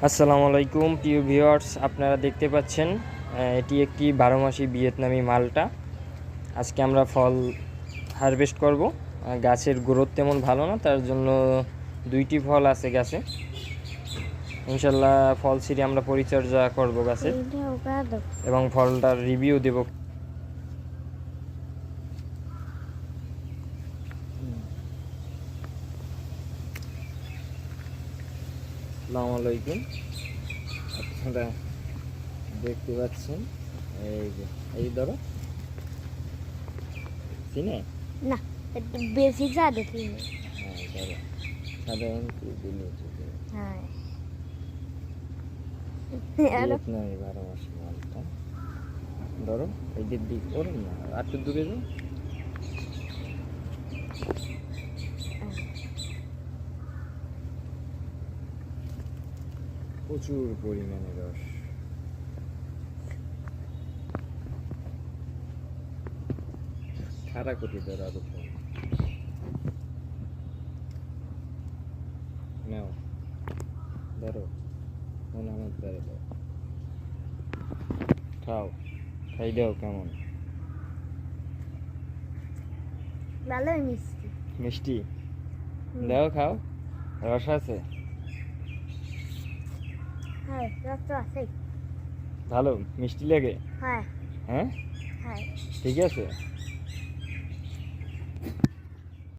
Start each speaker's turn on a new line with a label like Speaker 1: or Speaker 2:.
Speaker 1: আসসালামু আলাইকুম প্রিয় ভিউয়ার্স, আপনারা দেখতে পাচ্ছেন এটি একটি 12 মাসি ভিয়েতনামি মালটা। আজকে আমরা ফল হারভেস্ট করব। গাছের গ্রোথ তেমন ভালো না, তার জন্য 2টি ফল আছে গাছে। ইনশাল্লাহ ফল ছিঁড়ে আমরা পরিচর্যা করব গাছের এবং ফলটার রিভিউ দেব। আসসালামু আলাইকুম, আপনারা দেখতে পাচ্ছেন এই ধরো চিনে
Speaker 2: না বেশি ज़्यादा थी
Speaker 1: হ্যাঁ ধরো সাধারণত দিলে
Speaker 2: हाँ
Speaker 1: ভিয়েতনামি 12 মাসি মালটা। ধরো এই দিক ওরম না, আর একটু দূরে যাও। প্রচুর পরিমাণে রস। খাড়া কোটি ধরো আরো কম। নাও ধরো, মনে আমার ধরে দাও, খাও, খাই দাও। কেমন
Speaker 2: ভালো মিষ্টি
Speaker 1: মিষ্টি? দাও খাও, রস আছে
Speaker 2: হ্যাঁ রস আছে
Speaker 1: ভালো, মিষ্টি লাগে।
Speaker 2: হ্যাঁ
Speaker 1: হ্যাঁ
Speaker 2: হ্যাঁ
Speaker 1: ঠিক আছে।